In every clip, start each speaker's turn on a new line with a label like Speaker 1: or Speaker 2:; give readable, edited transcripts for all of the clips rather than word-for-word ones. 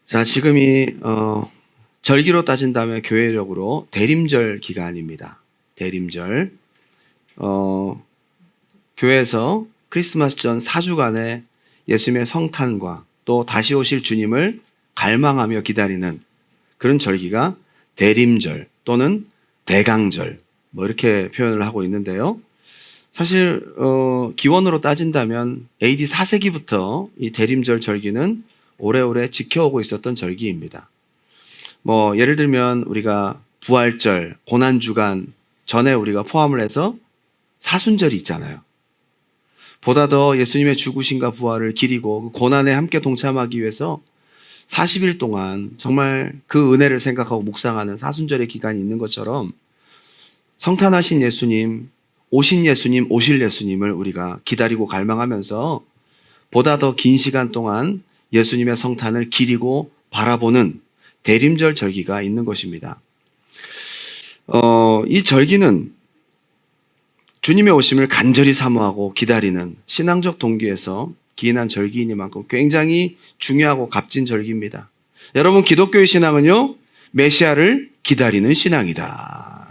Speaker 1: 자, 지금이 절기로 따진다면 교회력으로 대림절 기간입니다. 대림절. 교회에서 크리스마스 전 4주간의 예수님의 성탄과 또 다시 오실 주님을 갈망하며 기다리는 그런 절기가 대림절 또는 대강절 뭐 이렇게 표현을 하고 있는데요. 사실 기원으로 따진다면 AD 4세기부터 이 대림절 절기는 오래오래 지켜오고 있었던 절기입니다. 뭐 예를 들면 우리가 부활절, 고난주간 전에 우리가 포함을 해서 사순절이 있잖아요. 보다 더 예수님의 죽으심과 부활을 기리고 그 고난에 함께 동참하기 위해서 40일 동안 정말 그 은혜를 생각하고 묵상하는 사순절의 기간이 있는 것처럼 성탄하신 예수님, 오신 예수님, 오실 예수님을 우리가 기다리고 갈망하면서 보다 더 긴 시간 동안 예수님의 성탄을 기리고 바라보는 대림절 절기가 있는 것입니다. 이 절기는 주님의 오심을 간절히 사모하고 기다리는 신앙적 동기에서 기인한 절기이니만큼 굉장히 중요하고 값진 절기입니다. 여러분, 기독교의 신앙은요, 메시아를 기다리는 신앙이다.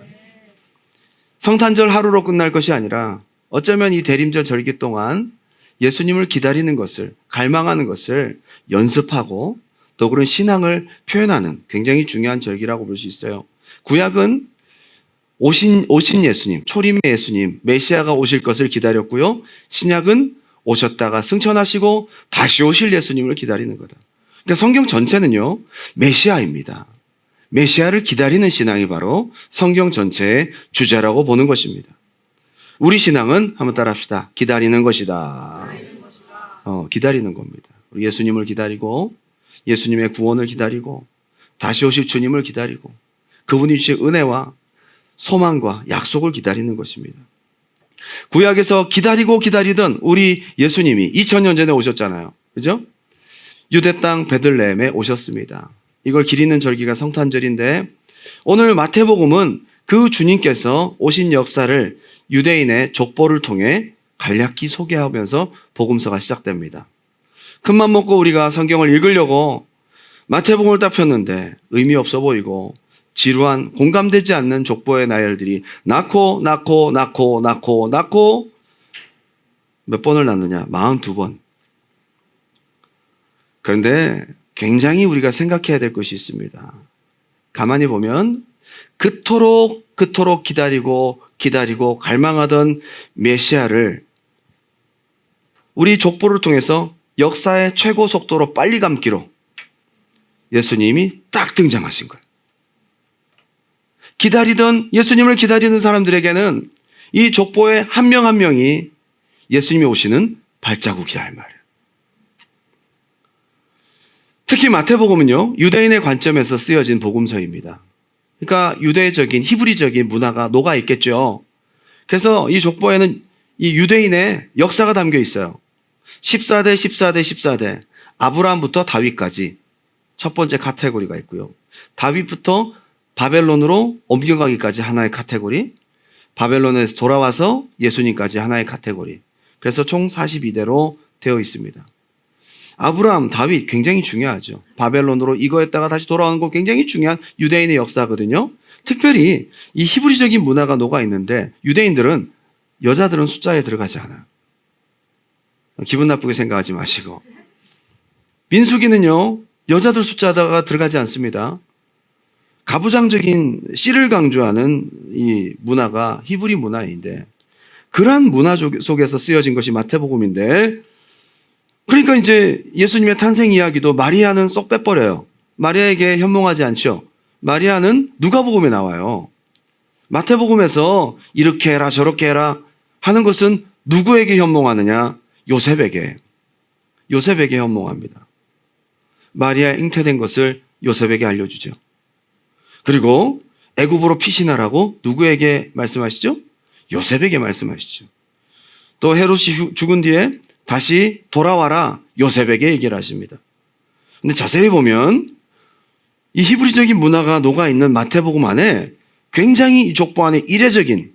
Speaker 1: 성탄절 하루로 끝날 것이 아니라 어쩌면 이 대림절 절기 동안 예수님을 기다리는 것을, 갈망하는 것을 연습하고 또 그런 신앙을 표현하는 굉장히 중요한 절기라고 볼 수 있어요. 구약은 오신 예수님, 초림의 예수님, 메시아가 오실 것을 기다렸고요. 신약은 오셨다가 승천하시고 다시 오실 예수님을 기다리는 거다. 그러니까 성경 전체는요, 메시아입니다. 메시아를 기다리는 신앙이 바로 성경 전체의 주제라고 보는 것입니다. 우리 신앙은 한번 따라합시다. 기다리는 것이다. 기다리는 겁니다. 예수님을 기다리고 예수님의 구원을 기다리고 다시 오실 주님을 기다리고 그분이 주실 은혜와 소망과 약속을 기다리는 것입니다. 구약에서 기다리고 기다리던 우리 예수님이 2000년 전에 오셨잖아요. 그죠? 유대 땅 베들레헴에 오셨습니다. 이걸 기리는 절기가 성탄절인데 오늘 마태복음은 그 주님께서 오신 역사를 유대인의 족보를 통해 간략히 소개하면서 복음서가 시작됩니다. 큰맘 먹고 우리가 성경을 읽으려고 마태복음을 딱 폈는데 의미 없어 보이고 지루한 공감되지 않는 족보의 나열들이 낳고 몇 번을 낳느냐? 42번. 그런데 굉장히 우리가 생각해야 될 것이 있습니다. 가만히 보면 그토록 기다리고 갈망하던 메시아를 우리 족보를 통해서 역사의 최고 속도로 빨리 감기로 예수님이 딱 등장하신 거예요. 예수님을 기다리는 사람들에게는 이 족보의 한 명 한 명이 예수님이 오시는 발자국이야 할 말이에요. 특히 마태복음은요, 유대인의 관점에서 쓰여진 복음서입니다. 그러니까 유대적인 히브리적인 문화가 녹아 있겠죠. 그래서 이 족보에는 이 유대인의 역사가 담겨 있어요. 14대 아브라함부터 다윗까지 첫 번째 카테고리가 있고요. 다윗부터 바벨론으로 옮겨가기까지 하나의 카테고리, 바벨론에서 돌아와서 예수님까지 하나의 카테고리. 그래서 총 42대로 되어 있습니다. 아브라함, 다윗 굉장히 중요하죠. 바벨론으로 이거했다가 다시 돌아오는 거 굉장히 중요한 유대인의 역사거든요. 특별히 이 히브리적인 문화가 녹아 있는데 여자들은 숫자에 들어가지 않아요. 기분 나쁘게 생각하지 마시고. 민수기는요, 여자들 숫자가 들어가지 않습니다. 가부장적인 씨를 강조하는 이 문화가 히브리 문화인데 그러한 문화 속에서 쓰여진 것이 마태복음인데 그러니까 이제 예수님의 탄생 이야기도 마리아는 쏙 빼버려요. 마리아에게 현몽하지 않죠. 마리아는 누가복음에 나와요. 마태복음에서 이렇게 해라 저렇게 해라 하는 것은 누구에게 현몽하느냐? 요셉에게 현몽합니다. 마리아 잉태된 것을 요셉에게 알려주죠. 그리고 애굽으로 피신하라고 누구에게 말씀하시죠? 요셉에게 말씀하시죠. 또 헤롯이 죽은 뒤에 다시 돌아와라 요셉에게 얘기를 하십니다. 근데 자세히 보면 이 히브리적인 문화가 녹아있는 마태복음 안에 굉장히 이 족보 안에 이례적인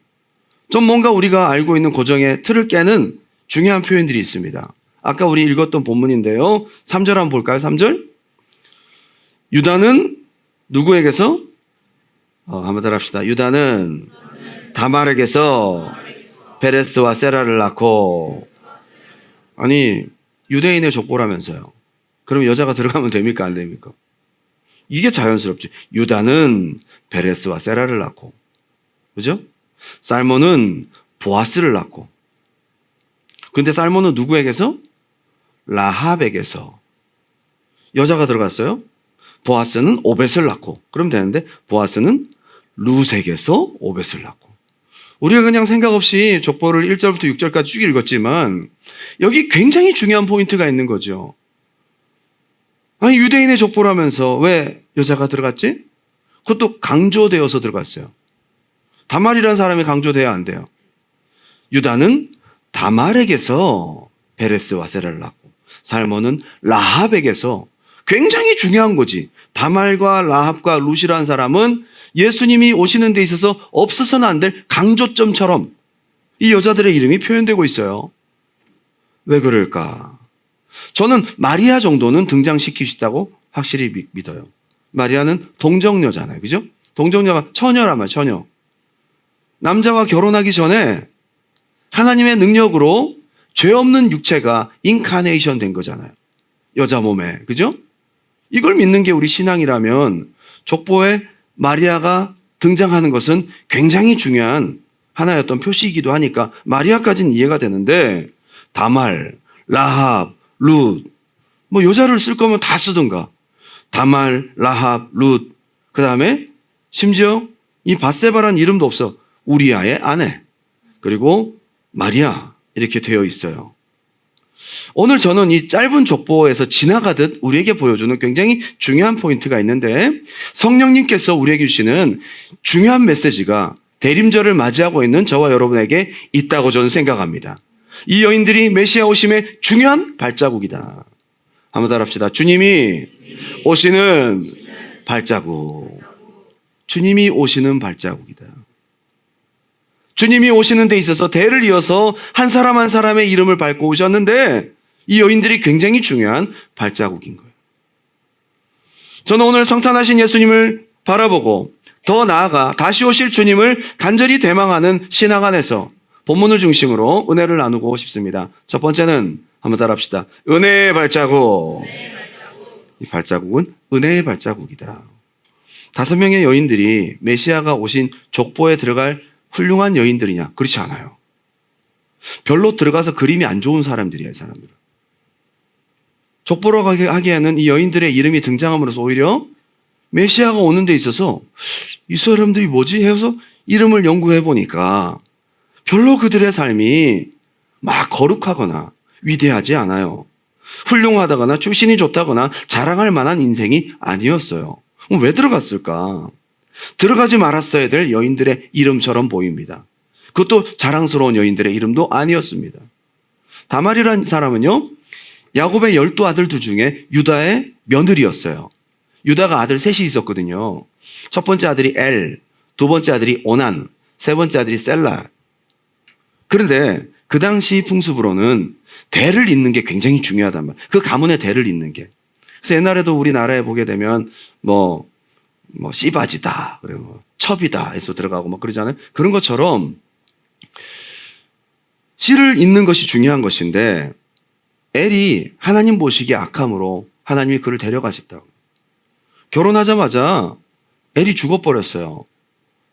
Speaker 1: 좀 뭔가 우리가 알고 있는 고정의 틀을 깨는 중요한 표현들이 있습니다. 아까 우리 읽었던 본문인데요. 3절 한번 볼까요? 3절. 유다는 누구에게서? 한번 따라 합시다. 유다는 다말에게서 베레스와 세라를 낳고. 아니, 유대인의 족보라면서요. 그럼 여자가 들어가면 됩니까? 안 됩니까? 이게 자연스럽죠. 유다는 베레스와 세라를 낳고. 그죠? 살몬은 보아스를 낳고. 근데 살몬은 누구에게서? 라합에게서. 여자가 들어갔어요. 보아스는 오벳을 낳고. 그럼 되는데 보아스는 룻에게서 오벳을 낳고. 우리가 그냥 생각 없이 족보를 1절부터 6절까지 쭉 읽었지만 여기 굉장히 중요한 포인트가 있는 거죠. 아니, 유대인의 족보라면서 왜 여자가 들어갔지? 그것도 강조되어서 들어갔어요. 다말이라는 사람이 강조돼야 안 돼요. 유다는 다말에게서 베레스와 세라를 낳고, 살몬은 라합에게서. 굉장히 중요한 거지. 다말과 라합과 룻이라는 사람은 예수님이 오시는 데 있어서 없어서는 안 될 강조점처럼 이 여자들의 이름이 표현되고 있어요. 왜 그럴까? 저는 마리아 정도는 등장시키시다고 확실히 믿어요. 마리아는 동정녀잖아요. 그죠? 동정녀가 처녀란 말이에요. 처녀. 남자와 결혼하기 전에 하나님의 능력으로 죄 없는 육체가 인카네이션 된 거잖아요. 여자 몸에. 그죠? 이걸 믿는 게 우리 신앙이라면 족보에 마리아가 등장하는 것은 굉장히 중요한 하나의 어떤 표시이기도 하니까 마리아까지는 이해가 되는데 다말, 라합, 룻, 뭐 여자를 쓸 거면 다 쓰든가. 다말, 라합, 룻, 그 다음에 심지어 이 밧세바라는 이름도 없어. 우리아의 아내, 그리고 마리아 이렇게 되어 있어요. 오늘 저는 이 짧은 족보에서 지나가듯 우리에게 보여주는 굉장히 중요한 포인트가 있는데 성령님께서 우리에게 주시는 중요한 메시지가 대림절을 맞이하고 있는 저와 여러분에게 있다고 저는 생각합니다. 이 여인들이 메시아 오심의 중요한 발자국이다. 한번 따라합시다. 주님이 오시는 발자국. 주님이 오시는 발자국이다. 주님이 오시는 데 있어서 대를 이어서 한 사람 한 사람의 이름을 밟고 오셨는데 이 여인들이 굉장히 중요한 발자국인 거예요. 저는 오늘 성탄하신 예수님을 바라보고 더 나아가 다시 오실 주님을 간절히 대망하는 신앙 안에서 본문을 중심으로 은혜를 나누고 싶습니다. 첫 번째는 한번 따라합시다. 은혜의 발자국. 이 발자국은 은혜의 발자국이다. 5명의 여인들이 메시아가 오신 족보에 들어갈 훌륭한 여인들이냐? 그렇지 않아요. 별로 들어가서 그림이 안 좋은 사람들이에요, 사람들은. 족보로 하기에는 이 여인들의 이름이 등장함으로써 오히려 메시아가 오는 데 있어서 이 사람들이 뭐지? 해서 이름을 연구해 보니까 별로 그들의 삶이 막 거룩하거나 위대하지 않아요. 훌륭하다거나 출신이 좋다거나 자랑할 만한 인생이 아니었어요. 왜 들어갔을까? 들어가지 말았어야 될 여인들의 이름처럼 보입니다. 그것도 자랑스러운 여인들의 이름도 아니었습니다. 다말이라는 사람은요, 야곱의 12아들들 중에 유다의 며느리였어요. 유다가 아들 셋이 있었거든요. 첫 번째 아들이 엘, 두 번째 아들이 오난, 세 번째 아들이 셀라. 그런데 그 당시 풍습으로는 대를 잇는 게 굉장히 중요하단 말이에요. 그 가문의 대를 잇는 게. 그래서 옛날에도 우리나라에 보게 되면 씨바지다, 그리고 첩이다 해서 들어가고 막 그러잖아요. 그런 것처럼 씨를 잇는 것이 중요한 것인데 엘이 하나님 보시기에 악함으로 하나님이 그를 데려가셨다고. 결혼하자마자 엘이 죽어버렸어요.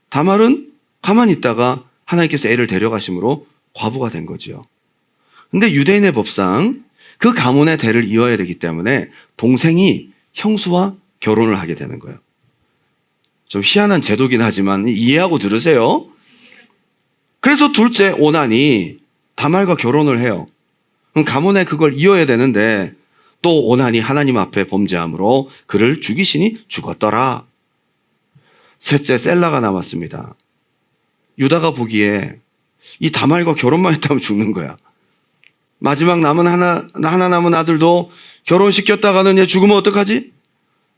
Speaker 1: 다말은 가만히 있다가 하나님께서 엘을 데려가심으로 과부가 된 거죠. 근데 유대인의 법상 그 가문의 대를 이어야 되기 때문에 동생이 형수와 결혼을 하게 되는 거예요. 좀 희한한 제도긴 하지만 이해하고 들으세요. 그래서 둘째 오난이 다말과 결혼을 해요. 그럼 가문에 그걸 이어야 되는데 또 오난이 하나님 앞에 범죄함으로 그를 죽이시니 죽었더라. 셋째 셀라가 남았습니다. 유다가 보기에 이 다말과 결혼만 했다면 죽는 거야. 마지막 남은 하나 남은 아들도 결혼시켰다가는 얘 죽으면 어떡하지?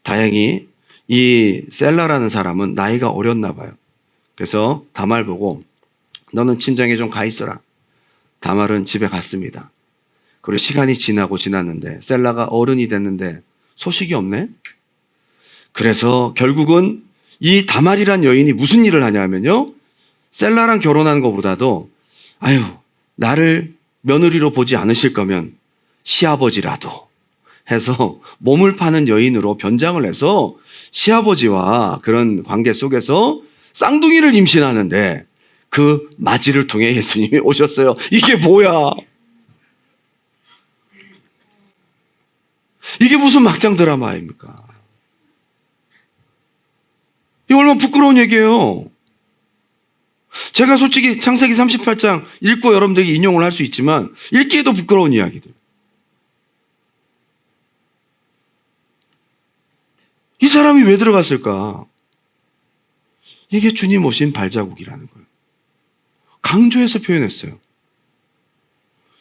Speaker 1: 다행히 이 셀라라는 사람은 나이가 어렸나 봐요. 그래서 다말 보고 너는 친정에 좀 가 있어라. 다말은 집에 갔습니다. 그리고 시간이 지나고 지났는데 셀라가 어른이 됐는데 소식이 없네. 그래서 결국은 이 다말이란 여인이 무슨 일을 하냐면요. 셀라랑 결혼하는 것보다도 아유, 나를 며느리로 보지 않으실 거면 시아버지라도 해서 몸을 파는 여인으로 변장을 해서 시아버지와 그런 관계 속에서 쌍둥이를 임신하는데 그 맞이를 통해 예수님이 오셨어요. 이게 뭐야? 이게 무슨 막장 드라마입니까? 이거 얼마나 부끄러운 얘기예요. 제가 솔직히 창세기 38장 읽고 여러분들에게 인용을 할 수 있지만 읽기에도 부끄러운 이야기들. 이 사람이 왜 들어갔을까? 이게 주님 오신 발자국이라는 거예요. 강조해서 표현했어요.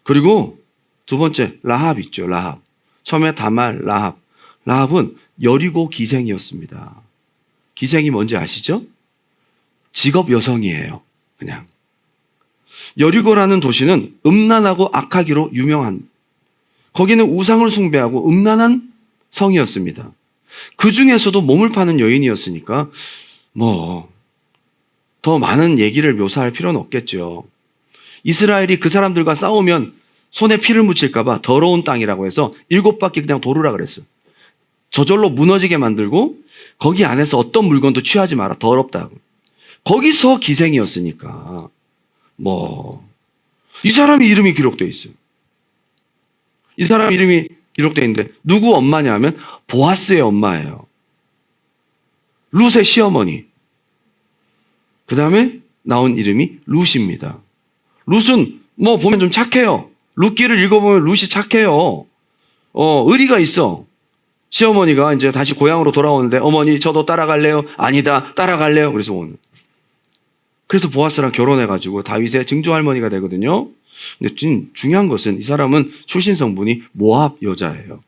Speaker 1: 그리고 두 번째, 라합 있죠, 라합. 처음에 다말, 라합. 라합은 여리고 기생이었습니다. 기생이 뭔지 아시죠? 직업 여성이에요. 그냥. 여리고라는 도시는 음란하고 악하기로 유명한, 거기는 우상을 숭배하고 음란한 성이었습니다. 그 중에서도 몸을 파는 여인이었으니까 더 많은 얘기를 묘사할 필요는 없겠죠. 이스라엘이 그 사람들과 싸우면 손에 피를 묻힐까 봐 더러운 땅이라고 해서 7바퀴 그냥 도르라 그랬어요. 저절로 무너지게 만들고 거기 안에서 어떤 물건도 취하지 마라. 더럽다고. 거기서 기생이었으니까 이 사람이 이름이 기록되어 있어요. 이 사람 이름이 기록되어 있는데 누구 엄마냐 하면 보아스의 엄마예요. 룻의 시어머니. 그 다음에 나온 이름이 룻입니다. 룻은 보면 좀 착해요. 룻기를 읽어보면 룻이 착해요. 의리가 있어. 시어머니가 이제 다시 고향으로 돌아오는데 어머니 저도 따라갈래요? 아니다 따라갈래요? 그래서 오는. 그래서 보아스랑 결혼해가지고 다윗의 증조할머니가 되거든요. 근데 중요한 것은 이 사람은 출신 성분이 모압 여자예요.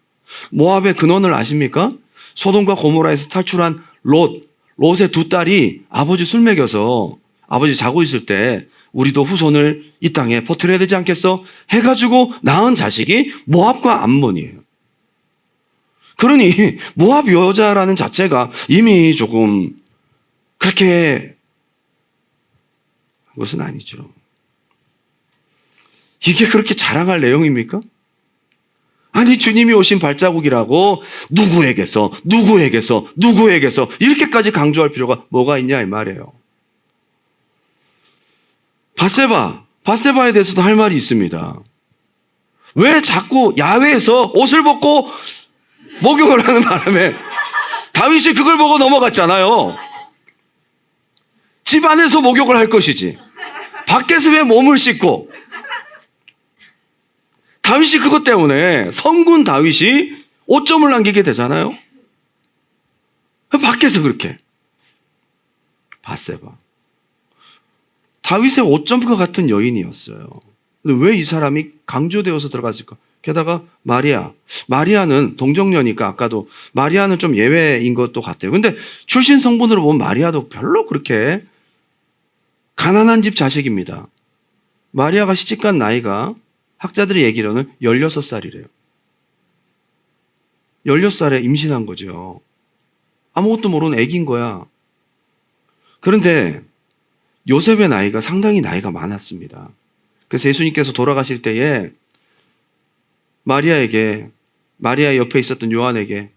Speaker 1: 모압의 근원을 아십니까? 소돔과 고모라에서 탈출한 롯의 두 딸이 아버지 술 먹여서 아버지 자고 있을 때 우리도 후손을 이 땅에 퍼뜨려야 되지 않겠어? 해가지고 낳은 자식이 모압과 암몬이에요. 그러니 모압 여자라는 자체가 이미 조금 그렇게 것은 아니죠. 이게 그렇게 자랑할 내용입니까? 아니 주님이 오신 발자국이라고 누구에게서 이렇게까지 강조할 필요가 뭐가 있냐 이 말이에요. 바세바에 대해서도 할 말이 있습니다. 왜 자꾸 야외에서 옷을 벗고 목욕을 하는 바람에 다윗이 그걸 보고 넘어갔잖아요. 집 안에서 목욕을 할 것이지 밖에서 왜 몸을 씻고. 다윗이 그것 때문에 성군 다윗이 오점을 남기게 되잖아요. 밖에서 그렇게. 바세바. 다윗의 오점과 같은 여인이었어요. 근데 왜 이 사람이 강조되어서 들어갔을까? 게다가 마리아는 동정녀니까 아까도 마리아는 좀 예외인 것도 같아요. 근데 출신 성분으로 보면 마리아도 별로 그렇게 가난한 집 자식입니다. 마리아가 시집간 나이가 학자들의 얘기로는 16살이래요. 16살에 임신한 거죠. 아무것도 모르는 애기인 거야. 그런데 요셉의 나이가 상당히 나이가 많았습니다. 그래서 예수님께서 돌아가실 때에 마리아의 옆에 있었던 요한에게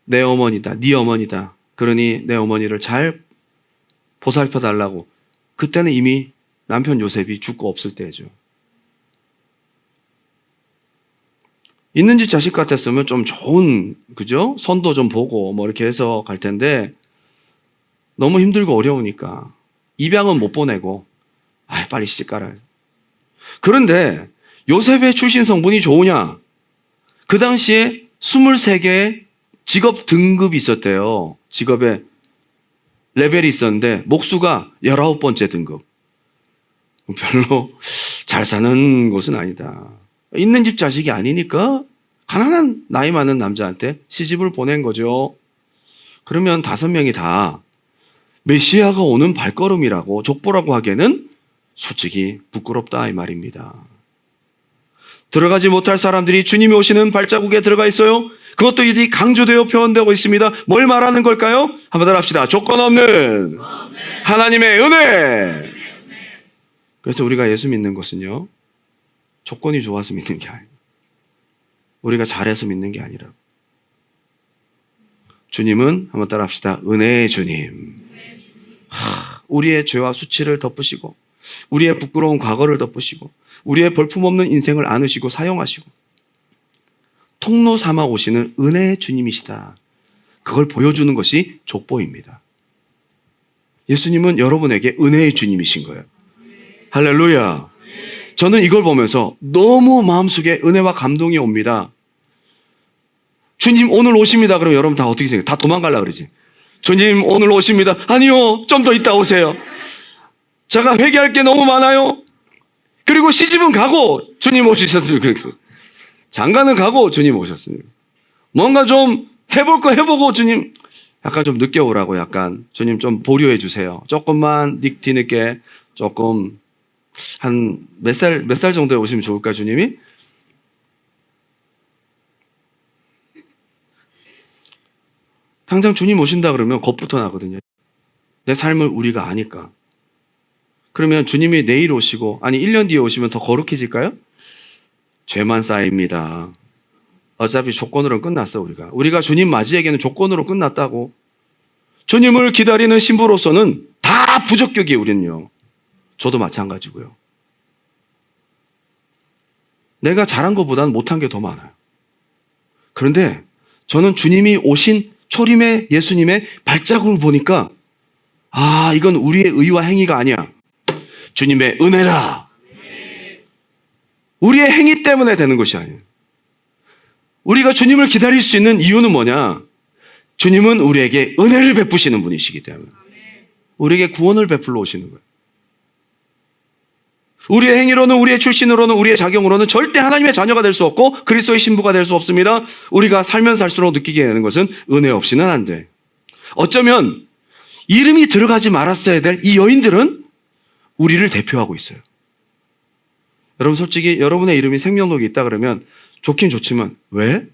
Speaker 1: 내 어머니다, 네 어머니다. 그러니 내 어머니를 잘 보살펴 달라고. 그때는 이미 남편 요셉이 죽고 없을 때죠. 있는 집 자식 같았으면 좀 좋은, 그죠? 선도 좀 보고 이렇게 해서 갈 텐데 너무 힘들고 어려우니까 입양은 못 보내고 빨리 시집 가라. 그런데 요셉의 출신 성분이 좋으냐? 그 당시에 23개의 직업 등급이 있었대요. 직업의 레벨이 있었는데 목수가 19번째 등급. 별로 잘 사는 곳은 아니다. 있는 집 자식이 아니니까 가난한 나이 많은 남자한테 시집을 보낸 거죠. 그러면 5명이 다 메시아가 오는 발걸음이라고 족보라고 하기에는 솔직히 부끄럽다 이 말입니다. 들어가지 못할 사람들이 주님이 오시는 발자국에 들어가 있어요. 그것도 이들이 강조되어 표현되고 있습니다. 뭘 말하는 걸까요? 한번 더 합시다. 조건 없는 하나님의 은혜. 그래서 우리가 예수 믿는 것은요, 조건이 좋아서 믿는 게 아니에요. 우리가 잘해서 믿는 게 아니라, 주님은 한번 따라 합시다. 은혜의 주님. 우리의 죄와 수치를 덮으시고, 우리의 부끄러운 과거를 덮으시고, 우리의 볼품없는 인생을 안으시고 사용하시고, 통로 삼아 오시는 은혜의 주님이시다. 그걸 보여주는 것이 족보입니다. 예수님은 여러분에게 은혜의 주님이신 거예요. 할렐루야. 저는 이걸 보면서 너무 마음속에 은혜와 감동이 옵니다. 주님 오늘 오십니다. 그러면 여러분 다 어떻게 생각해요? 다 도망가려고 그러지. 주님 오늘 오십니다. 아니요, 좀 더 있다 오세요. 제가 회개할 게 너무 많아요. 그리고 시집은 가고 주님 오셨으면 그랬어요. 장가는 가고 주님 오셨습니다. 뭔가 좀 해볼 거 해보고 주님 약간 좀 늦게 오라고, 약간 주님 좀 보류해 주세요. 조금만 뒤늦게, 조금 한 몇 살 정도에 오시면 좋을까 주님이? 당장 주님 오신다 그러면 겁부터 나거든요. 내 삶을 우리가 아니까. 그러면 주님이 내일 오시고, 아니 1년 뒤에 오시면 더 거룩해질까요? 죄만 쌓입니다. 어차피 조건으로는 끝났어. 우리가 주님 맞이에게는 조건으로 끝났다고. 주님을 기다리는 신부로서는 다 부적격이에요. 우리는요. 저도 마찬가지고요. 내가 잘한 것보다는 못한 게 더 많아요. 그런데 저는 주님이 오신 초림의 예수님의 발자국을 보니까, 아, 이건 우리의 의와 행위가 아니야. 주님의 은혜다. 우리의 행위 때문에 되는 것이 아니에요. 우리가 주님을 기다릴 수 있는 이유는 뭐냐? 주님은 우리에게 은혜를 베푸시는 분이시기 때문에. 우리에게 구원을 베풀러 오시는 거예요. 우리의 행위로는, 우리의 출신으로는, 우리의 자격으로는 절대 하나님의 자녀가 될 수 없고 그리스도의 신부가 될 수 없습니다. 우리가 살면 살수록 느끼게 되는 것은 은혜 없이는 안 돼. 어쩌면 이름이 들어가지 말았어야 될 이 여인들은 우리를 대표하고 있어요. 여러분 솔직히 여러분의 이름이 생명록에 있다 그러면 좋긴 좋지만 왜?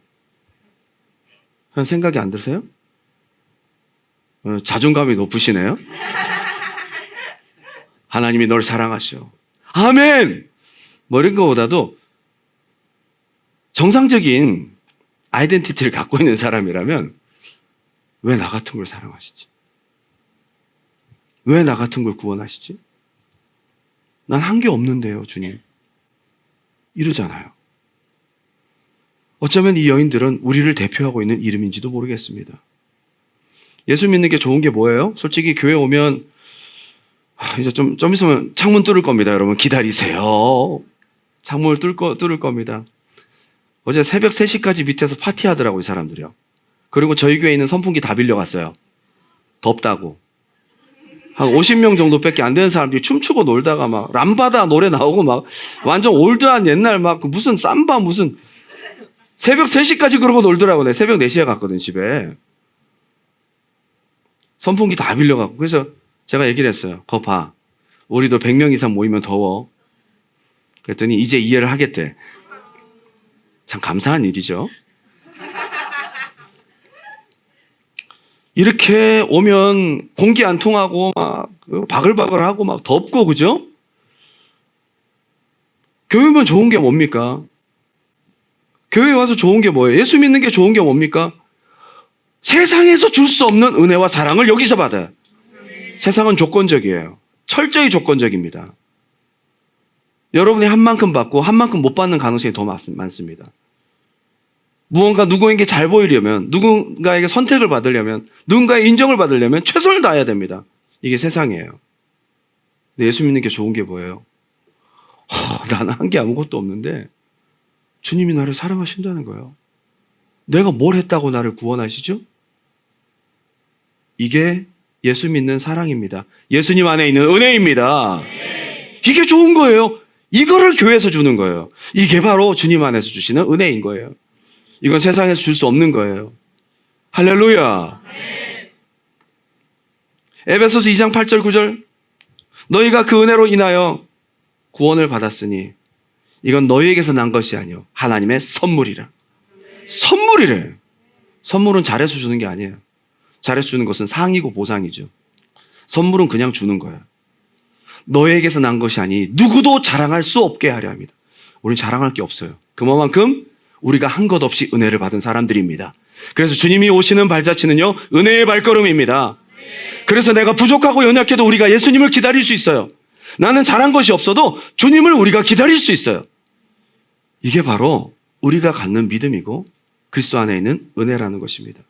Speaker 1: 하는 생각이 안 드세요? 자존감이 높으시네요. 하나님이 널 사랑하셔. 아멘! 뭐 이런 것보다도 정상적인 아이덴티티를 갖고 있는 사람이라면 왜 나 같은 걸 사랑하시지? 왜 나 같은 걸 구원하시지? 난 한 게 없는데요, 주님. 이러잖아요. 어쩌면 이 여인들은 우리를 대표하고 있는 이름인지도 모르겠습니다. 예수 믿는 게 좋은 게 뭐예요? 솔직히 교회 오면 이제 좀 있으면 창문 뚫을 겁니다. 여러분 기다리세요. 창문을 뚫을 겁니다. 어제 새벽 3시까지 밑에서 파티하더라고요, 사람들이요. 그리고 저희 교회에 있는 선풍기 다 빌려갔어요. 덥다고. 한 50명 정도밖에 안 되는 사람들이 춤추고 놀다가 막 람바다 노래 나오고 막 완전 올드한 옛날 막 무슨 삼바 무슨 새벽 3시까지 그러고 놀더라고요. 내가 새벽 4시에 갔거든, 집에. 선풍기 다 빌려갖고. 그래서 제가 얘기를 했어요. 거 봐. 우리도 100명 이상 모이면 더워. 그랬더니 이제 이해를 하겠대. 참 감사한 일이죠. 이렇게 오면 공기 안 통하고 막 바글바글하고 막 덥고, 그죠? 교회면 좋은 게 뭡니까? 교회에 와서 좋은 게 뭐예요? 예수 믿는 게 좋은 게 뭡니까? 세상에서 줄 수 없는 은혜와 사랑을 여기서 받아요. 세상은 조건적이에요. 철저히 조건적입니다. 여러분이 한 만큼 받고 한 만큼 못 받는 가능성이 더 많습니다. 무언가 누구에게 잘 보이려면, 누군가에게 선택을 받으려면, 누군가의 인정을 받으려면 최선을 다해야 됩니다. 이게 세상이에요. 근데 예수 믿는 게 좋은 게 뭐예요? 나는 한 게 아무것도 없는데 주님이 나를 사랑하신다는 거예요. 내가 뭘 했다고 나를 구원하시죠? 이게 예수 믿는 사랑입니다. 예수님 안에 있는 은혜입니다. 이게 좋은 거예요. 이거를 교회에서 주는 거예요. 이게 바로 주님 안에서 주시는 은혜인 거예요. 이건 세상에서 줄 수 없는 거예요. 할렐루야. 에베소서 2장 8절 9절 너희가 그 은혜로 인하여 구원을 받았으니 이건 너희에게서 난 것이 아니요 하나님의 선물이라. 선물이래. 선물은 잘해서 주는 게 아니에요. 잘해서 주는 것은 상이고 보상이죠. 선물은 그냥 주는 거예요. 너희에게서 난 것이 아니 누구도 자랑할 수 없게 하려 합니다. 우리는 자랑할 게 없어요. 그만큼 우리가 한 것 없이 은혜를 받은 사람들입니다. 그래서 주님이 오시는 발자취는요, 은혜의 발걸음입니다. 그래서 내가 부족하고 연약해도 우리가 예수님을 기다릴 수 있어요. 나는 잘한 것이 없어도 주님을 우리가 기다릴 수 있어요. 이게 바로 우리가 갖는 믿음이고 그리스도 안에 있는 은혜라는 것입니다.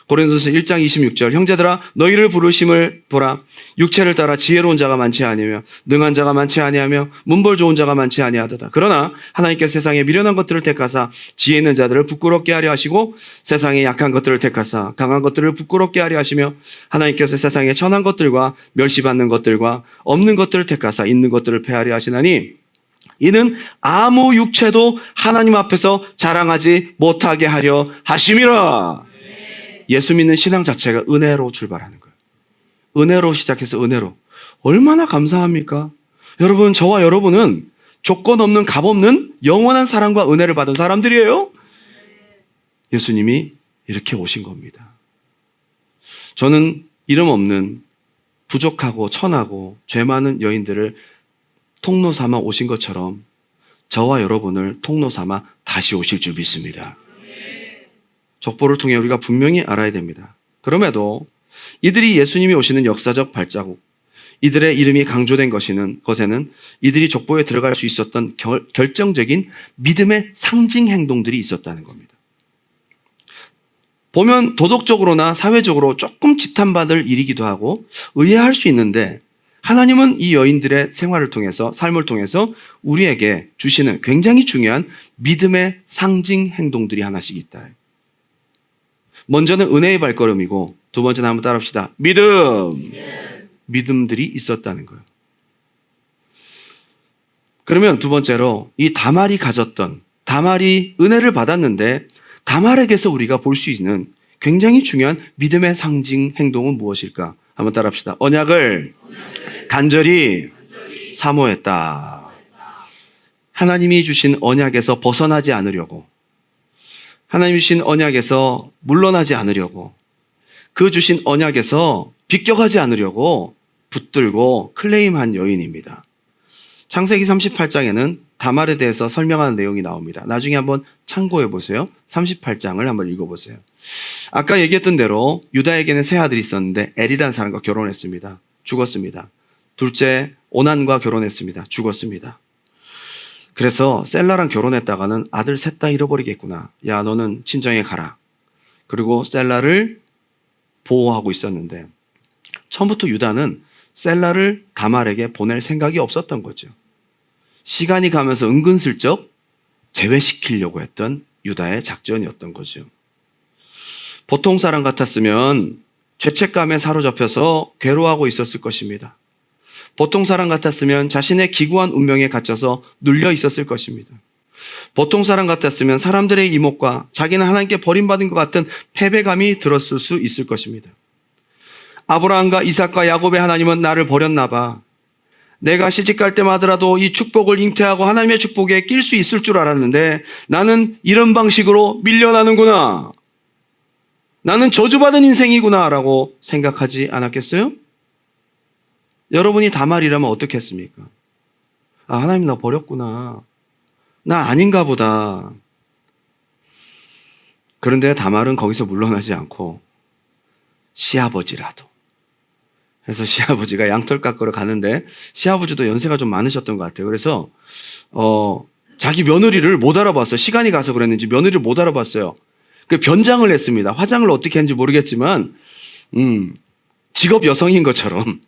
Speaker 1: 고린도서 1장 26절 형제들아 너희를 부르심을 보라. 육체를 따라 지혜로운 자가 많지 아니하며 능한 자가 많지 아니하며 문벌 좋은 자가 많지 아니하도다. 그러나 하나님께서 세상에 미련한 것들을 택하사 지혜 있는 자들을 부끄럽게 하려 하시고 세상에 약한 것들을 택하사 강한 것들을 부끄럽게 하려 하시며 하나님께서 세상에 천한 것들과 멸시받는 것들과 없는 것들을 택하사 있는 것들을 패하려 하시나니 이는 아무 육체도 하나님 앞에서 자랑하지 못하게 하려 하심이라. 예수 믿는 신앙 자체가 은혜로 출발하는 거예요. 은혜로 시작해서 은혜로. 얼마나 감사합니까? 여러분, 저와 여러분은 조건 없는 값 없는 영원한 사랑과 은혜를 받은 사람들이에요. 예수님이 이렇게 오신 겁니다. 저는 이름 없는 부족하고 천하고 죄 많은 여인들을 통로 삼아 오신 것처럼 저와 여러분을 통로 삼아 다시 오실 줄 믿습니다. 족보를 통해 우리가 분명히 알아야 됩니다. 그럼에도 이들이 예수님이 오시는 역사적 발자국, 이들의 이름이 강조된 것에는 이들이 족보에 들어갈 수 있었던 결정적인 믿음의 상징 행동들이 있었다는 겁니다. 보면 도덕적으로나 사회적으로 조금 지탄받을 일이기도 하고 의아할 수 있는데 하나님은 이 여인들의 생활을 통해서 삶을 통해서 우리에게 주시는 굉장히 중요한 믿음의 상징 행동들이 하나씩 있다. 먼저는 은혜의 발걸음이고 두 번째는 한번 따라합시다. 믿음들이 있었다는 거예요. 그러면 두 번째로 이 다말이 다말이 은혜를 받았는데 다말에게서 우리가 볼 수 있는 굉장히 중요한 믿음의 상징 행동은 무엇일까? 한번 따라합시다. 언약을 간절히 사모했다. 하나님이 주신 언약에서 벗어나지 않으려고, 하나님이 주신 언약에서 물러나지 않으려고, 그 주신 언약에서 비껴가지 않으려고 붙들고 클레임한 여인입니다. 창세기 38장에는 다말에 대해서 설명하는 내용이 나옵니다. 나중에 한번 참고해 보세요. 38장을 한번 읽어보세요. 아까 얘기했던 대로 유다에게는 세 아들이 있었는데 엘이라는 사람과 결혼했습니다. 죽었습니다. 둘째 오난과 결혼했습니다. 죽었습니다. 그래서 셀라랑 결혼했다가는 아들 셋 다 잃어버리겠구나. 야, 너는 친정에 가라. 그리고 셀라를 보호하고 있었는데 처음부터 유다는 셀라를 다말에게 보낼 생각이 없었던 거죠. 시간이 가면서 은근슬쩍 제외시키려고 했던 유다의 작전이었던 거죠. 보통 사람 같았으면 죄책감에 사로잡혀서 괴로워하고 있었을 것입니다. 보통 사람 같았으면 자신의 기구한 운명에 갇혀서 눌려 있었을 것입니다. 보통 사람 같았으면 사람들의 이목과 자기는 하나님께 버림받은 것 같은 패배감이 들었을 수 있을 것입니다. 아브라함과 이삭과 야곱의 하나님은 나를 버렸나 봐. 내가 시집갈 때마다 하더라도 이 축복을 잉태하고 하나님의 축복에 낄 수 있을 줄 알았는데 나는 이런 방식으로 밀려나는구나. 나는 저주받은 인생이구나 라고 생각하지 않았겠어요? 여러분이 다말이라면 어떻게 했습니까? 아, 하나님 나 버렸구나. 나 아닌가 보다. 그런데 다말은 거기서 물러나지 않고 시아버지라도. 그래서 시아버지가 양털 깎으러 가는데 시아버지도 연세가 좀 많으셨던 것 같아요. 그래서 자기 며느리를 못 알아봤어요. 시간이 가서 그랬는지 며느리를 못 알아봤어요. 그 변장을 했습니다. 화장을 어떻게 했는지 모르겠지만 직업 여성인 것처럼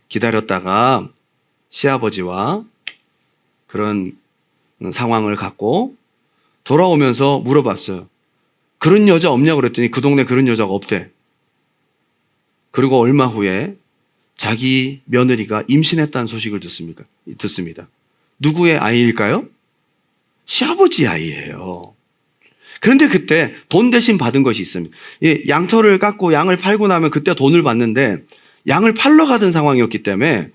Speaker 1: 기다렸다가 시아버지와 그런 상황을 갖고 돌아오면서 물어봤어요. 그런 여자 없냐고 그랬더니 그 동네 그런 여자가 없대. 그리고 얼마 후에 자기 며느리가 임신했다는 소식을 듣습니다. 누구의 아이일까요? 시아버지 아이예요. 그런데 그때 돈 대신 받은 것이 있습니다. 양털을 깎고 양을 팔고 나면 그때 돈을 받는데 양을 팔러 가던 상황이었기 때문에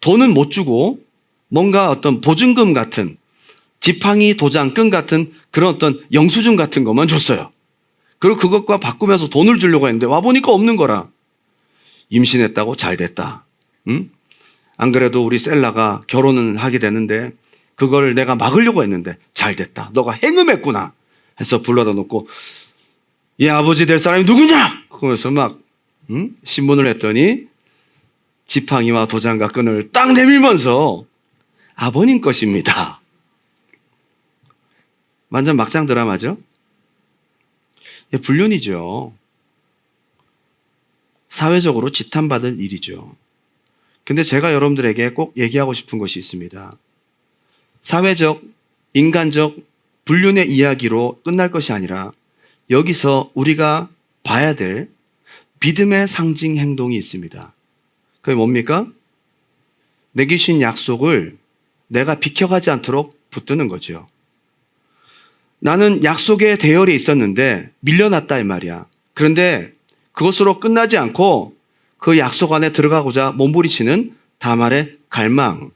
Speaker 1: 돈은 못 주고 뭔가 어떤 보증금 같은 지팡이, 도장, 끈 같은 그런 어떤 영수증 같은 것만 줬어요. 그리고 그것과 바꾸면서 돈을 주려고 했는데 와보니까 없는 거라. 임신했다고 잘 됐다. 응? 안 그래도 우리 셀라가 결혼을 하게 되는데 그걸 내가 막으려고 했는데 잘 됐다. 너가 행음했구나. 해서 불러다 놓고 이 아버지 될 사람이 누구냐? 그러면서 막 신문을 했더니 지팡이와 도장과 끈을 딱 내밀면서 아버님 것입니다. 완전 막장 드라마죠? 불륜이죠. 사회적으로 지탄받을 일이죠. 근데 제가 여러분들에게 꼭 얘기하고 싶은 것이 있습니다. 사회적, 인간적 불륜의 이야기로 끝날 것이 아니라 여기서 우리가 봐야 될 믿음의 상징 행동이 있습니다. 그게 뭡니까? 내게 주신 약속을 내가 비켜가지 않도록 붙드는 거죠. 나는 약속의 대열에 있었는데 밀려났다 이 말이야. 그런데 그것으로 끝나지 않고 그 약속 안에 들어가고자 몸부리치는 다말의 갈망.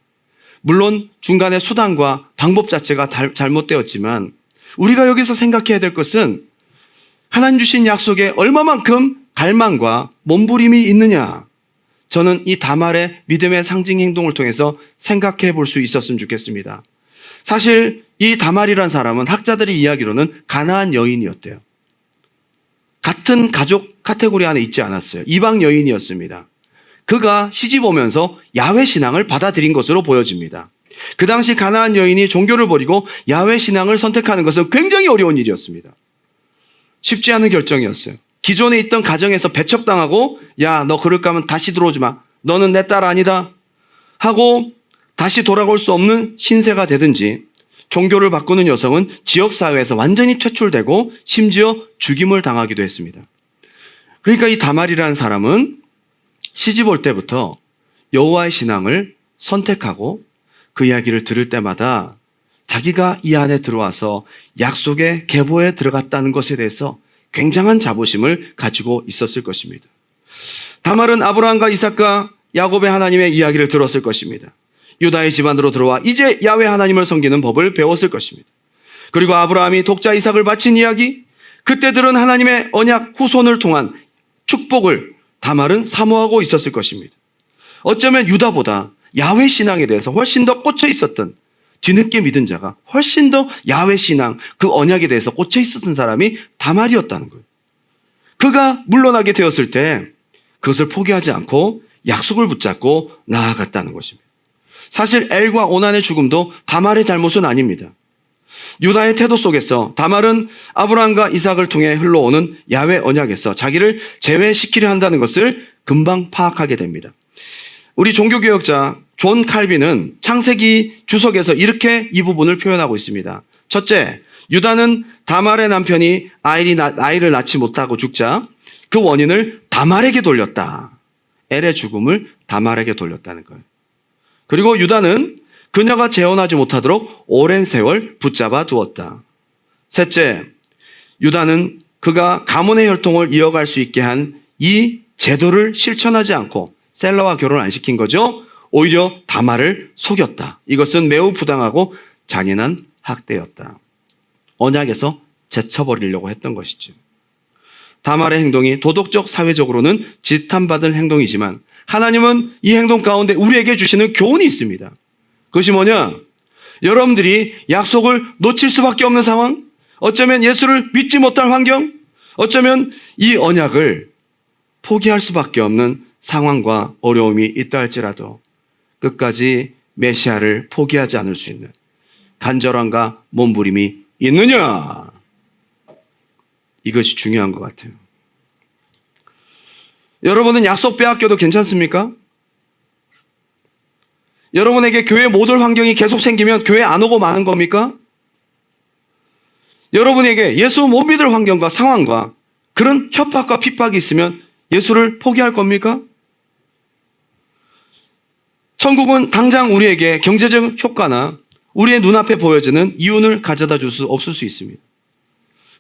Speaker 1: 물론 중간에 수단과 방법 자체가 잘못되었지만 우리가 여기서 생각해야 될 것은 하나님 주신 약속에 얼마만큼 갈망과 몸부림이 있느냐. 저는 이 다말의 믿음의 상징 행동을 통해서 생각해 볼 수 있었으면 좋겠습니다. 사실 이 다말이란 사람은 학자들의 이야기로는 가나안 여인이었대요. 같은 가족 카테고리 안에 있지 않았어요. 이방 여인이었습니다. 그가 시집 오면서 야훼 신앙을 받아들인 것으로 보여집니다. 그 당시 가나안 여인이 종교를 버리고 야훼 신앙을 선택하는 것은 굉장히 어려운 일이었습니다. 쉽지 않은 결정이었어요. 기존에 있던 가정에서 배척당하고 야, 너 그럴 거면 다시 들어오지 마. 너는 내 딸 아니다. 하고 다시 돌아올 수 없는 신세가 되든지 종교를 바꾸는 여성은 지역사회에서 완전히 퇴출되고 심지어 죽임을 당하기도 했습니다. 그러니까 이 다말이라는 사람은 시집 올 때부터 여호와의 신앙을 선택하고 그 이야기를 들을 때마다 자기가 이 안에 들어와서 약속의 계보에 들어갔다는 것에 대해서 굉장한 자부심을 가지고 있었을 것입니다. 다말은 아브라함과 이삭과 야곱의 하나님의 이야기를 들었을 것입니다. 유다의 집안으로 들어와 이제 야훼 하나님을 섬기는 법을 배웠을 것입니다. 그리고 아브라함이 독자 이삭을 바친 이야기, 그때 들은 하나님의 언약 후손을 통한 축복을 다말은 사모하고 있었을 것입니다. 어쩌면 유다보다 야훼 신앙에 대해서 훨씬 더 꽂혀 있었던, 뒤늦게 믿은 자가 훨씬 더 야훼 신앙, 그 언약에 대해서 꽂혀 있었던 사람이 다말이었다는 거예요. 그가 물러나게 되었을 때 그것을 포기하지 않고 약속을 붙잡고 나아갔다는 것입니다. 사실 엘과 오난의 죽음도 다말의 잘못은 아닙니다. 유다의 태도 속에서 다말은 아브라함과 이삭을 통해 흘러오는 야훼 언약에서 자기를 제외시키려 한다는 것을 금방 파악하게 됩니다. 우리 종교개혁자 존 칼빈은 창세기 주석에서 이렇게 이 부분을 표현하고 있습니다. 첫째, 유다는 다말의 남편이 아이를 낳지 못하고 죽자 그 원인을 다말에게 돌렸다. 엘의 죽음을 다말에게 돌렸다는 거예요. 그리고 유다는 그녀가 재혼하지 못하도록 오랜 세월 붙잡아 두었다. 셋째, 유다는 그가 가문의 혈통을 이어갈 수 있게 한 이 제도를 실천하지 않고 셀라와 결혼 안 시킨 거죠. 오히려 다말을 속였다. 이것은 매우 부당하고 잔인한 학대였다. 언약에서 제쳐버리려고 했던 것이죠. 다말의 행동이 도덕적, 사회적으로는 지탄받을 행동이지만 하나님은 이 행동 가운데 우리에게 주시는 교훈이 있습니다. 그것이 뭐냐? 여러분들이 약속을 놓칠 수밖에 없는 상황, 어쩌면 예수를 믿지 못할 환경, 어쩌면 이 언약을 포기할 수밖에 없는 상황과 어려움이 있다 할지라도 끝까지 메시아를 포기하지 않을 수 있는 간절함과 몸부림이 있느냐? 이것이 중요한 것 같아요. 여러분은 약속 빼앗겨도 괜찮습니까? 여러분에게 교회 못 올 환경이 계속 생기면 교회 안 오고 마는 겁니까? 여러분에게 예수 못 믿을 환경과 상황과 그런 협박과 핍박이 있으면 예수를 포기할 겁니까? 천국은 당장 우리에게 경제적 효과나 우리의 눈앞에 보여지는 이윤을 가져다 줄 수 없을 수 있습니다.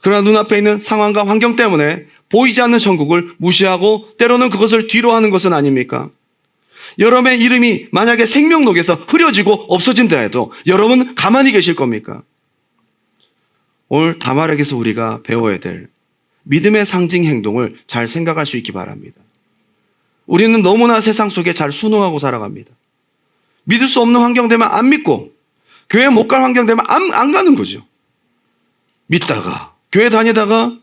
Speaker 1: 그러나 눈앞에 있는 상황과 환경 때문에 보이지 않는 천국을 무시하고 때로는 그것을 뒤로 하는 것은 아닙니까? 여러분의 이름이 만약에 생명록에서 흐려지고 없어진다 해도 여러분 가만히 계실 겁니까? 오늘 다말에게서 우리가 배워야 될 믿음의 상징 행동을 잘 생각할 수 있기 바랍니다. 우리는 너무나 세상 속에 잘 순응하고 살아갑니다. 믿을 수 없는 환경 되면 안 믿고, 교회 못 갈 환경 되면 안 가는 거죠. 믿다가 교회 다니다가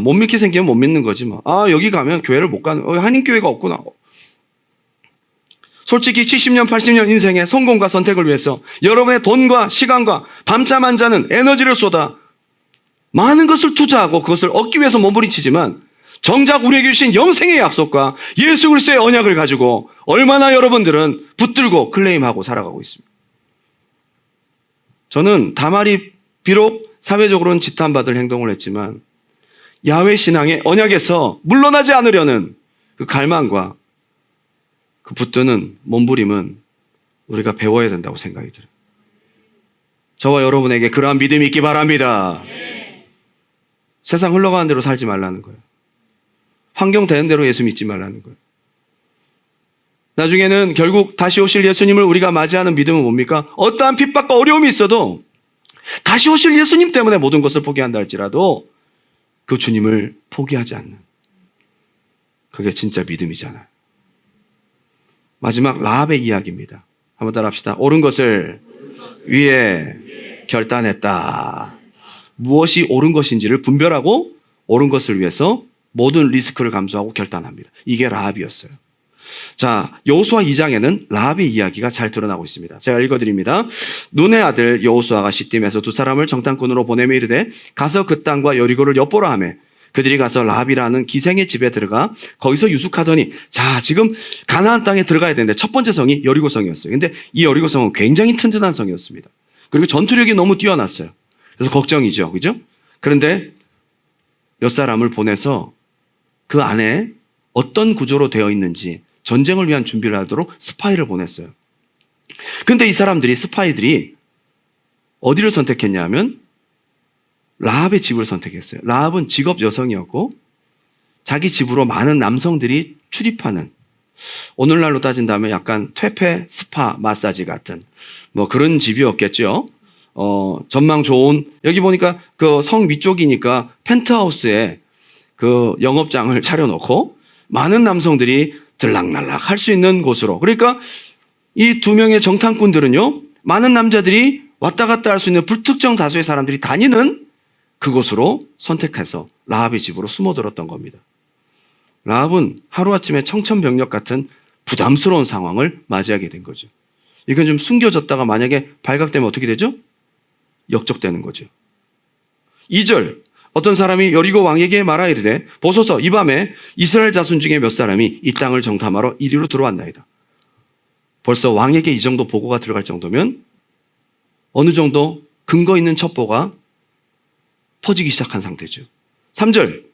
Speaker 1: 못 믿게 생기면 못 믿는 거지 뭐. 여기 가면 교회를 못 가는, 한인교회가 없구나. 솔직히 70년 80년 인생의 성공과 선택을 위해서 여러분의 돈과 시간과 밤잠 안 자는 에너지를 쏟아 많은 것을 투자하고 그것을 얻기 위해서 몸부림치지만 정작 우리에게 주신 영생의 약속과 예수 그리스도의 언약을 가지고 얼마나 여러분들은 붙들고 클레임하고 살아가고 있습니다. 저는 다말이 비록 사회적으로는 지탄받을 행동을 했지만 야훼 신앙의 언약에서 물러나지 않으려는 그 갈망과 그 붙드는 몸부림은 우리가 배워야 된다고 생각이 들어요. 저와 여러분에게 그러한 믿음이 있기 바랍니다. 세상 흘러가는 대로 살지 말라는 거예요. 환경 되는 대로 예수 믿지 말라는 거예요. 나중에는 결국 다시 오실 예수님을 우리가 맞이하는 믿음은 뭡니까? 어떠한 핍박과 어려움이 있어도 다시 오실 예수님 때문에 모든 것을 포기한다 할지라도 그 주님을 포기하지 않는, 그게 진짜 믿음이잖아요. 마지막 라합의 이야기입니다. 한번 따라합시다. 옳은 것을 위해 결단했다. 무엇이 옳은 것인지를 분별하고 옳은 것을 위해서 모든 리스크를 감수하고 결단합니다. 이게 라합이었어요. 자, 여호수아 2장에는 라합의 이야기가 잘 드러나고 있습니다. 제가 읽어드립니다. 눈의 아들 여호수아가 시딤에서 두 사람을 정탐꾼으로 보내며 이르되 가서 그 땅과 여리고를 엿보라 하며 그들이 가서 라합이라는 기생의 집에 들어가 거기서 유숙하더니, 자, 지금 가나안 땅에 들어가야 되는데 첫 번째 성이 여리고 성이었어요. 근데 이 여리고 성은 굉장히 튼튼한 성이었습니다. 그리고 전투력이 너무 뛰어났어요. 그래서 걱정이죠. 그죠? 그런데 몇 사람을 보내서 그 안에 어떤 구조로 되어 있는지 전쟁을 위한 준비를 하도록 스파이를 보냈어요. 근데 이 사람들이, 스파이들이 어디를 선택했냐면 라합의 집을 선택했어요. 라합은 직업 여성이었고 자기 집으로 많은 남성들이 출입하는, 오늘날로 따진다면 약간 퇴폐 스파 마사지 같은 뭐 그런 집이었겠죠. 전망 좋은, 여기 보니까 그 성 위쪽이니까 펜트하우스에 그 영업장을 차려놓고 많은 남성들이 들락날락 할 수 있는 곳으로, 그러니까 이 두 명의 정탐꾼들은요, 많은 남자들이 왔다 갔다 할 수 있는 불특정 다수의 사람들이 다니는 그곳으로 선택해서 라합의 집으로 숨어들었던 겁니다. 라합은 하루아침에 청천벽력 같은 부담스러운 상황을 맞이하게 된 거죠. 이건 좀 숨겨졌다가 만약에 발각되면 어떻게 되죠? 역적되는 거죠. 2절, 어떤 사람이 여리고 왕에게 말하 이르되 보소서, 이 밤에 이스라엘 자손 중에 몇 사람이 이 땅을 정탐하러 이리로 들어왔나이다. 벌써 왕에게 이 정도 보고가 들어갈 정도면 어느 정도 근거 있는 첩보가 퍼지기 시작한 상태죠. 3절,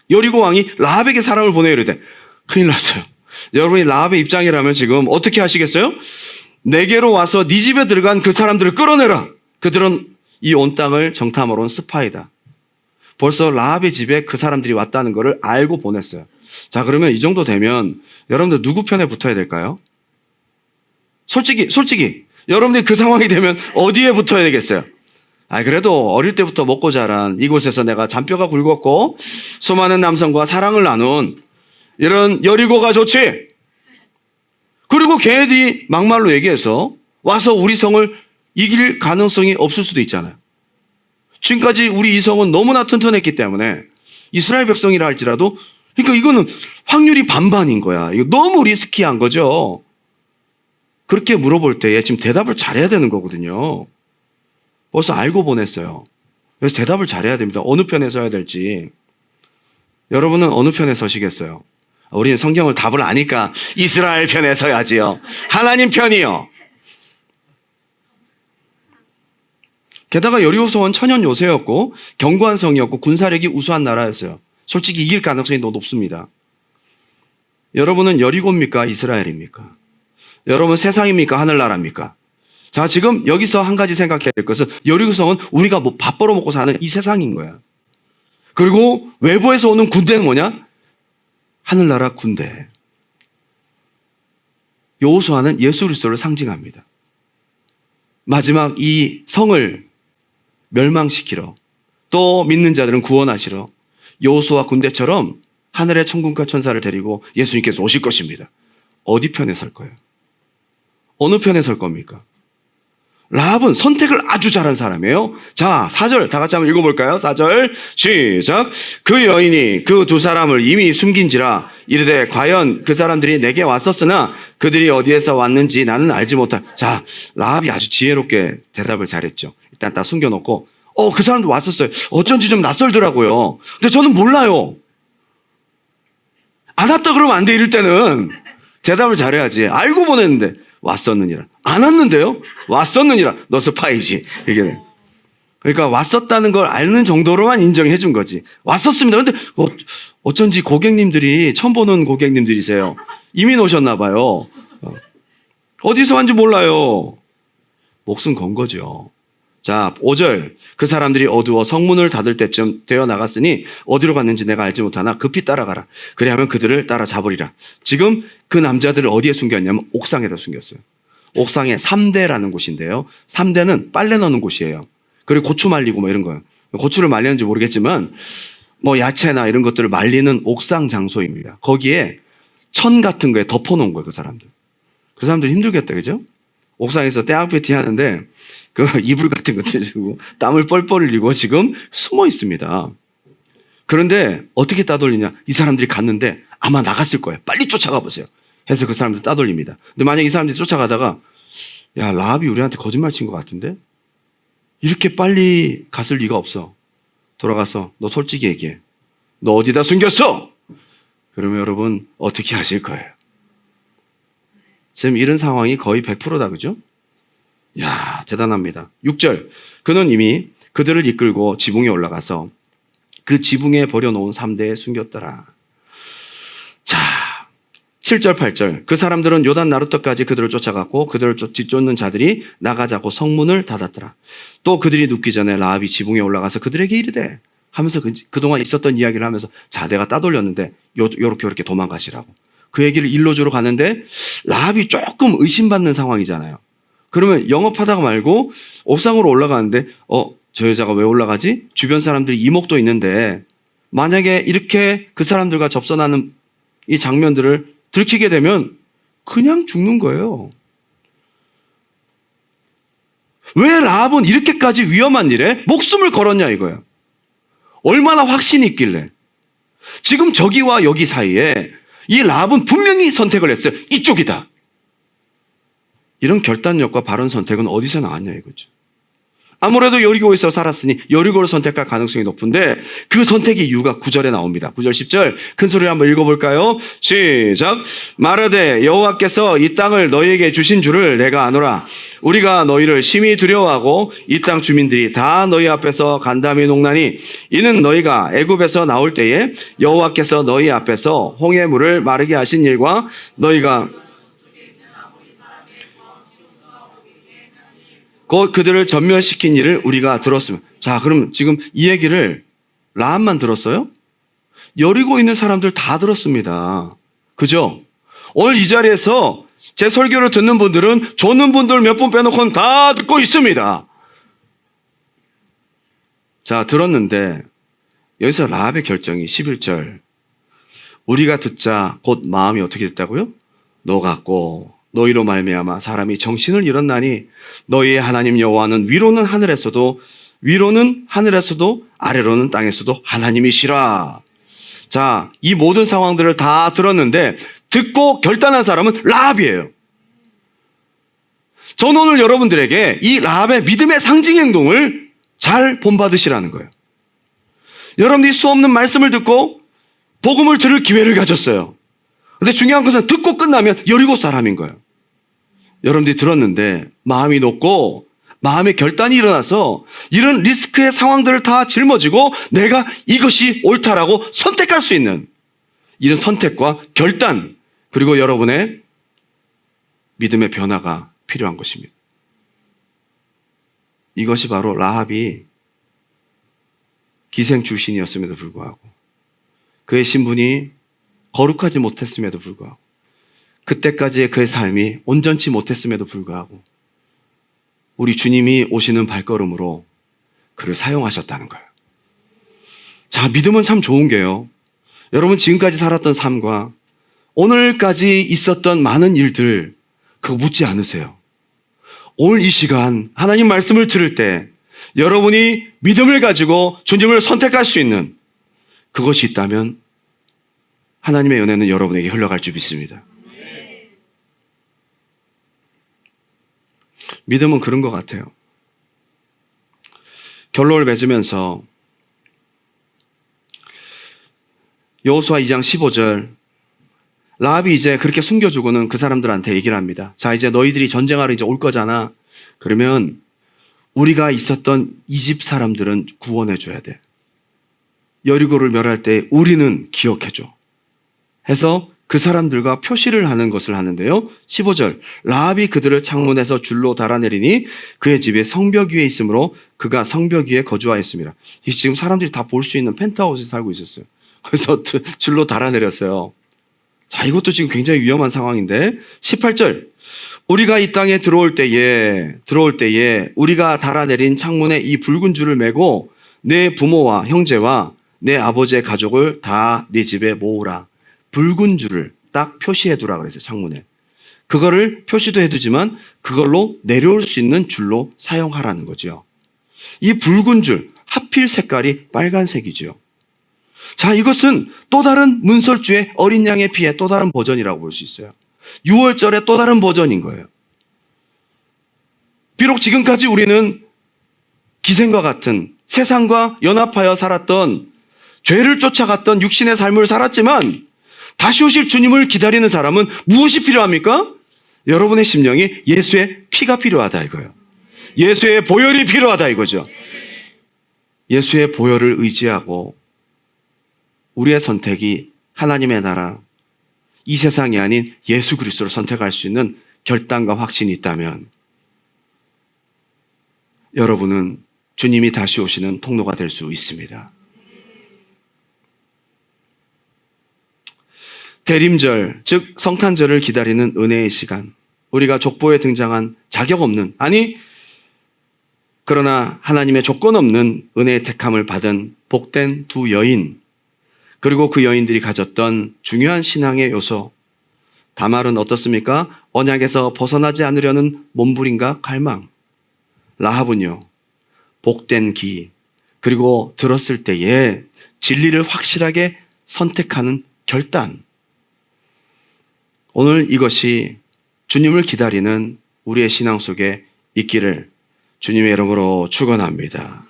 Speaker 1: 여리고 왕이 라합에게 사람을 보내 이르되, 큰일 났어요. 여러분이 라합의 입장이라면 지금 어떻게 하시겠어요? 내게로 와서 네 집에 들어간 그 사람들을 끌어내라. 그들은 이 온 땅을 정탐하러 온 스파이다. 벌써 라합의 집에 그 사람들이 왔다는 것을 알고 보냈어요. 자, 그러면 이 정도 되면 여러분들 누구 편에 붙어야 될까요? 솔직히 여러분들이 그 상황이 되면 어디에 붙어야 되겠어요? 그래도 어릴 때부터 먹고 자란 이곳에서 내가 잔뼈가 굵었고 수많은 남성과 사랑을 나눈 이런 여리고가 좋지. 그리고 걔네들이 막말로 얘기해서 와서 우리 성을 이길 가능성이 없을 수도 있잖아요. 지금까지 우리 이 성은 너무나 튼튼했기 때문에 이스라엘 백성이라 할지라도, 그러니까 이거는 확률이 반반인 거야. 이거 너무 리스키한 거죠. 그렇게 물어볼 때에 지금 대답을 잘해야 되는 거거든요. 벌써 알고 보냈어요. 그래서 대답을 잘해야 됩니다. 어느 편에 서야 될지. 여러분은 어느 편에 서시겠어요? 우리는 성경을 답을 아니까 이스라엘 편에 서야지요. 하나님 편이요. 게다가 여리고성은 천연 요새였고 견고한 성이었고 군사력이 우수한 나라였어요. 솔직히 이길 가능성이 너무 높습니다. 여러분은 여리고입니까? 이스라엘입니까? 여러분 세상입니까? 하늘나라입니까? 자, 지금 여기서 한 가지 생각해야 될 것은 여리고성은 우리가 뭐 밥 벌어먹고 사는 이 세상인 거야. 그리고 외부에서 오는 군대는 뭐냐? 하늘나라 군대. 여호수아는 예수 그리스도를 상징합니다. 마지막 이 성을 멸망시키러, 또 믿는 자들은 구원하시러 여호수아 군대처럼 하늘의 천군과 천사를 데리고 예수님께서 오실 것입니다. 어디 편에 설 거예요? 어느 편에 설 겁니까? 라합은 선택을 아주 잘한 사람이에요. 자, 4절 다 같이 한번 읽어볼까요? 4절 시작. 그 여인이 그 두 사람을 이미 숨긴지라 이르되 과연 그 사람들이 내게 왔었으나 그들이 어디에서 왔는지 나는 알지 못할. 자, 라합이 아주 지혜롭게 대답을 잘했죠. 일단 다 숨겨놓고 그 사람들 왔었어요. 어쩐지 좀 낯설더라고요. 근데 저는 몰라요. 안 왔다 그러면 안 돼. 이럴 때는 대답을 잘해야지. 알고 보냈는데 왔었느니라. 안 왔는데요? 왔었느니라. 너 스파이지. 이게. 그러니까 왔었다는 걸 아는 정도로만 인정해 준 거지. 왔었습니다. 근데 어쩐지 고객님들이 처음 보는 고객님들이세요. 이미 오셨나 봐요. 어디서 왔는지 몰라요. 목숨 건 거죠. 자, 5절. 그 사람들이 어두워 성문을 닫을 때쯤 되어 나갔으니 어디로 갔는지 내가 알지 못하나 급히 따라가라. 그리하면 그들을 따라잡으리라. 지금 그 남자들을 어디에 숨겼냐면 옥상에다 숨겼어요. 옥상에 3대라는 곳인데요. 3대는 빨래 넣는 곳이에요. 그리고 고추 말리고 뭐 이런 거예요. 고추를 말리는지 모르겠지만 뭐 야채나 이런 것들을 말리는 옥상 장소입니다. 거기에 천 같은 거에 덮어놓은 거예요. 그 사람들. 그 사람들 힘들겠다. 그죠? 옥상에서 떼학배티 하는데 그 이불 같은 거 들고 땀을 뻘뻘 흘리고 지금 숨어 있습니다. 그런데 어떻게 따돌리냐? 이 사람들이 갔는데 아마 나갔을 거예요. 빨리 쫓아가 보세요. 해서 그 사람들 따돌립니다. 근데 만약 이 사람들이 쫓아가다가 야, 라합이 우리한테 거짓말 친 것 같은데? 이렇게 빨리 갔을 리가 없어. 돌아가서 너 솔직히 얘기해. 너 어디다 숨겼어? 그러면 여러분 어떻게 하실 거예요? 지금 이런 상황이 거의 100%다. 그죠? 야, 대단합니다. 6절. 그는 이미 그들을 이끌고 지붕에 올라가서 그 지붕에 버려놓은 3대에 숨겼더라. 자, 7절, 8절. 그 사람들은 요단 나루터까지 그들을 쫓아갔고 그들을 뒤쫓는 자들이 나가자고 성문을 닫았더라. 또 그들이 눕기 전에 라합이 지붕에 올라가서 그들에게 이르되 하면서 그동안 있었던 이야기를 하면서 자, 내가 따돌렸는데 요렇게 도망가시라고. 그 얘기를 일러주러 가는데 라합이 조금 의심받는 상황이잖아요. 그러면 영업하다가 말고 옥상으로 올라가는데 저 여자가 왜 올라가지? 주변 사람들이 이목도 있는데 만약에 이렇게 그 사람들과 접선하는 이 장면들을 들키게 되면 그냥 죽는 거예요. 왜 라합은 이렇게까지 위험한 일에 목숨을 걸었냐 이거예요. 얼마나 확신이 있길래. 지금 저기와 여기 사이에 이 라합은 분명히 선택을 했어요. 이쪽이다. 이런 결단력과 바른 선택은 어디서 나왔냐 이거죠. 아무래도 여리고에서 살았으니 여리고를 선택할 가능성이 높은데 그 선택의 이유가 9절에 나옵니다. 9절 10절 큰 소리로 한번 읽어볼까요? 시작. 말하되 여호와께서 이 땅을 너희에게 주신 줄을 내가 아노라. 우리가 너희를 심히 두려워하고 이 땅 주민들이 다 너희 앞에서 간담이 농나니 이는 너희가 애굽에서 나올 때에 여호와께서 너희 앞에서 홍해 물을 마르게 하신 일과 너희가 곧 그들을 전멸시킨 일을 우리가 들었습니다. 자, 그럼 지금 이 얘기를 라합만 들었어요? 여리고 있는 사람들 다 들었습니다. 그죠? 오늘 이 자리에서 제 설교를 듣는 분들은 조는 분들 몇 분 빼놓고는 다 듣고 있습니다. 자, 들었는데 여기서 라합의 결정이 11절. 우리가 듣자 곧 마음이 어떻게 됐다고요? 녹았고 너희로 말미암아 사람이 정신을 잃었나니 너희의 하나님 여호와는 위로는 하늘에서도 아래로는 땅에서도 하나님이시라. 자, 이 모든 상황들을 다 들었는데 듣고 결단한 사람은 라합이에요. 저는 오늘 여러분들에게 이 라합의 믿음의 상징 행동을 잘 본받으시라는 거예요. 여러분들이 수없는 말씀을 듣고 복음을 들을 기회를 가졌어요. 근데 중요한 것은 듣고 끝나면 여리고 사람인 거예요. 여러분들이 들었는데 마음이 높고 마음의 결단이 일어나서 이런 리스크의 상황들을 다 짊어지고 내가 이것이 옳다라고 선택할 수 있는 이런 선택과 결단, 그리고 여러분의 믿음의 변화가 필요한 것입니다. 이것이 바로 라합이 기생 출신이었음에도 불구하고 그의 신분이 거룩하지 못했음에도 불구하고 그때까지의 그의 삶이 온전치 못했음에도 불구하고 우리 주님이 오시는 발걸음으로 그를 사용하셨다는 거예요. 자, 믿음은 참 좋은 게요. 여러분 지금까지 살았던 삶과 오늘까지 있었던 많은 일들 그거 묻지 않으세요. 오늘 이 시간 하나님 말씀을 들을 때 여러분이 믿음을 가지고 주님을 선택할 수 있는 그것이 있다면 하나님의 은혜는 여러분에게 흘러갈 줄 믿습니다. 믿음은 그런 것 같아요. 결론을 맺으면서 여호수아 2장 15절 라합이 이제 그렇게 숨겨주고는 그 사람들한테 얘기를 합니다. 자, 이제 너희들이 전쟁하러 이제 올 거잖아. 그러면 우리가 있었던 이 집 사람들은 구원해 줘야 돼. 여리고를 멸할 때 우리는 기억해 줘. 해서 그 사람들과 표시를 하는 것을 하는데요. 15절 라합이 그들을 창문에서 줄로 달아내리니 그의 집에 성벽 위에 있으므로 그가 성벽 위에 거주하였습니다. 지금 사람들이 다 볼 수 있는 펜트하우스에 살고 있었어요. 그래서 줄로 달아내렸어요. 자, 이것도 지금 굉장히 위험한 상황인데 18절 우리가 이 땅에 들어올 때에 우리가 달아내린 창문에 이 붉은 줄을 매고 내 부모와 형제와 내 아버지의 가족을 다 네 집에 모으라. 붉은 줄을 딱 표시해두라 그랬어요. 창문에. 그거를 표시도 해두지만 그걸로 내려올 수 있는 줄로 사용하라는 거죠. 이 붉은 줄 하필 색깔이 빨간색이죠. 자, 이것은 또 다른 문설주의 어린 양의 피의 또 다른 버전이라고 볼 수 있어요. 6월절의 또 다른 버전인 거예요. 비록 지금까지 우리는 기생과 같은 세상과 연합하여 살았던 죄를 쫓아갔던 육신의 삶을 살았지만 다시 오실 주님을 기다리는 사람은 무엇이 필요합니까? 여러분의 심령이 예수의 피가 필요하다 이거예요. 예수의 보혈이 필요하다 이거죠. 예수의 보혈을 의지하고 우리의 선택이 하나님의 나라, 이 세상이 아닌 예수 그리스도를 선택할 수 있는 결단과 확신이 있다면 여러분은 주님이 다시 오시는 통로가 될 수 있습니다. 대림절, 즉 성탄절을 기다리는 은혜의 시간, 우리가 족보에 등장한 자격 없는, 아니 그러나 하나님의 조건 없는 은혜의 택함을 받은 복된 두 여인, 그리고 그 여인들이 가졌던 중요한 신앙의 요소, 다말은 어떻습니까? 언약에서 벗어나지 않으려는 몸부림과 갈망. 라합은요, 복된 기, 그리고 들었을 때에 진리를 확실하게 선택하는 결단. 오늘 이것이 주님을 기다리는 우리의 신앙 속에 있기를 주님의 이름으로 축원합니다.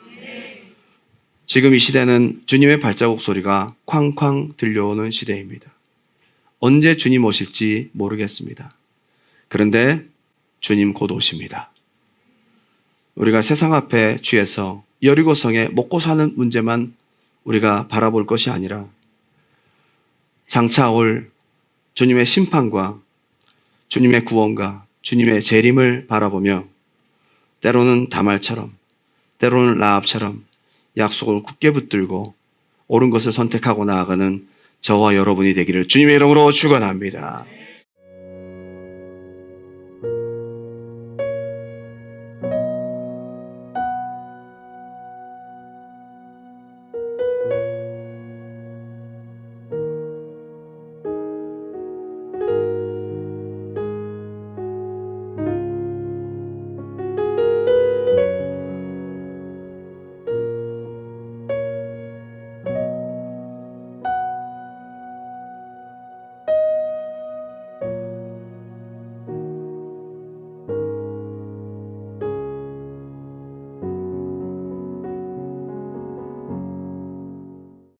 Speaker 1: 지금 이 시대는 주님의 발자국 소리가 쾅쾅 들려오는 시대입니다. 언제 주님 오실지 모르겠습니다. 그런데 주님 곧 오십니다. 우리가 세상 앞에 취해서 여리고성에 먹고 사는 문제만 우리가 바라볼 것이 아니라 장차 올 주님의 심판과 주님의 구원과 주님의 재림을 바라보며 때로는 다말처럼 때로는 라합처럼 약속을 굳게 붙들고 옳은 것을 선택하고 나아가는 저와 여러분이 되기를 주님의 이름으로 축원합니다.